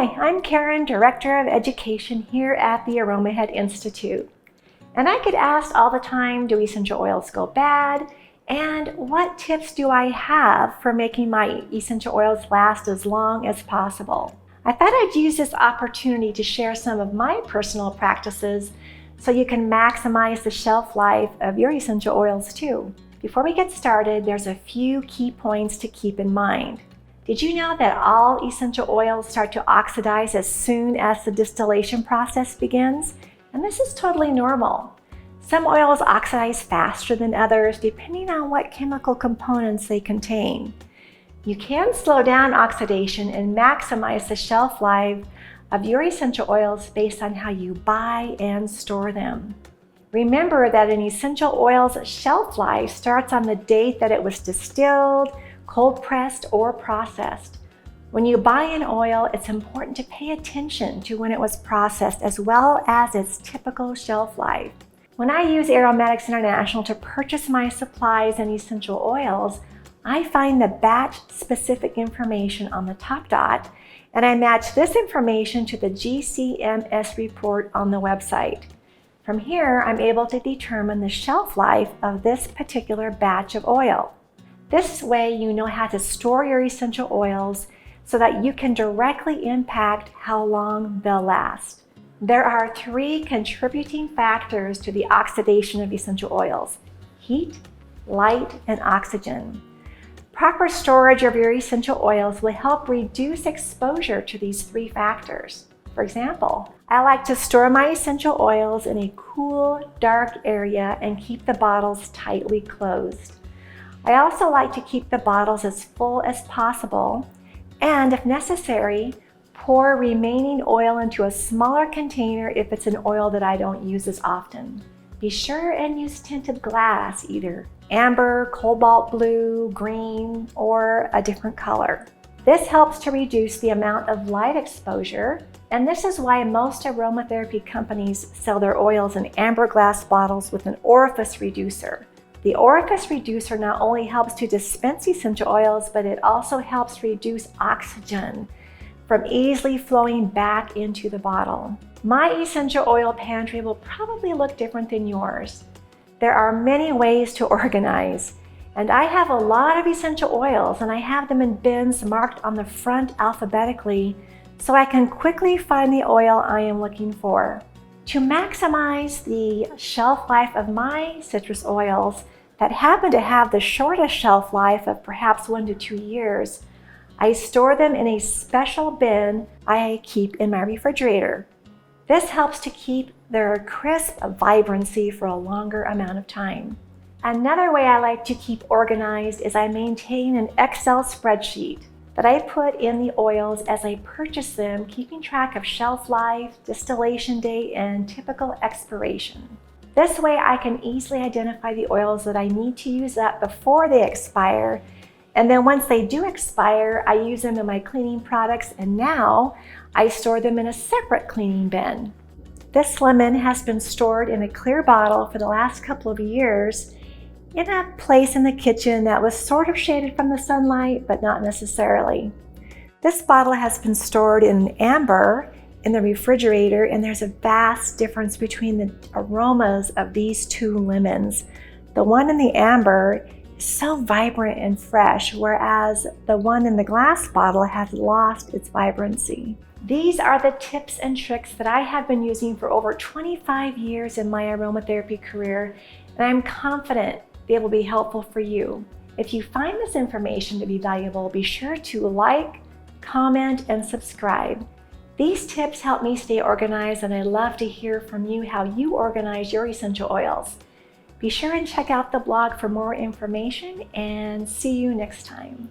Hi, I'm Karen, Director of Education here at the Aromahead Institute. And I get asked all the time, do essential oils go bad? And what tips do I have for making my essential oils last as long as possible? I thought I'd use this opportunity to share some of my personal practices so you can maximize the shelf life of your essential oils too. Before we get started, there's a few key points to keep in mind. Did you know that all essential oils start to oxidize as soon as the distillation process begins? And this is totally normal. Some oils oxidize faster than others depending on what chemical components they contain. You can slow down oxidation and maximize the shelf life of your essential oils based on how you buy and store them. Remember that an essential oil's shelf life starts on the date that it was distilled, cold pressed, or processed. When you buy an oil, it's important to pay attention to when it was processed as well as its typical shelf life. When I use Aromatics International to purchase my supplies and essential oils, I find the batch-specific information on the top dot, and I match this information to the GCMS report on the website. From here, I'm able to determine the shelf life of this particular batch of oil. This way, you know how to store your essential oils so that you can directly impact how long they'll last. There are 3 contributing factors to the oxidation of essential oils: heat, light, and oxygen. Proper storage of your essential oils will help reduce exposure to these 3 factors. For example, I like to store my essential oils in a cool, dark area and keep the bottles tightly closed. I also like to keep the bottles as full as possible, and if necessary, pour remaining oil into a smaller container if it's an oil that I don't use as often. Be sure and use tinted glass, either amber, cobalt blue, green, or a different color. This helps to reduce the amount of light exposure, and this is why most aromatherapy companies sell their oils in amber glass bottles with an orifice reducer. The orifice reducer not only helps to dispense essential oils, but it also helps reduce oxygen from easily flowing back into the bottle. My essential oil pantry will probably look different than yours. There are many ways to organize, and I have a lot of essential oils, and I have them in bins marked on the front alphabetically so I can quickly find the oil I am looking for. To maximize the shelf life of my citrus oils that happen to have the shortest shelf life of perhaps 1 to 2 years, I store them in a special bin I keep in my refrigerator. This helps to keep their crisp vibrancy for a longer amount of time. Another way I like to keep organized is I maintain an Excel spreadsheet that I put in the oils as I purchase them, keeping track of shelf life, distillation date, and typical expiration. This way I can easily identify the oils that I need to use up before they expire, and then once they do expire, I use them in my cleaning products, and now I store them in a separate cleaning bin. This lemon has been stored in a clear bottle for the last couple of years in a place in the kitchen that was sort of shaded from the sunlight, but not necessarily. This bottle has been stored in amber in the refrigerator, and there's a vast difference between the aromas of these 2 lemons. The one in the amber is so vibrant and fresh, whereas the one in the glass bottle has lost its vibrancy. These are the tips and tricks that I have been using for over 25 years in my aromatherapy career, and I'm confident they will be helpful for you. If you find this information to be valuable, be sure to like, comment, and subscribe. These tips help me stay organized, and I love to hear from you how you organize your essential oils. Be sure and check out the blog for more information, and see you next time.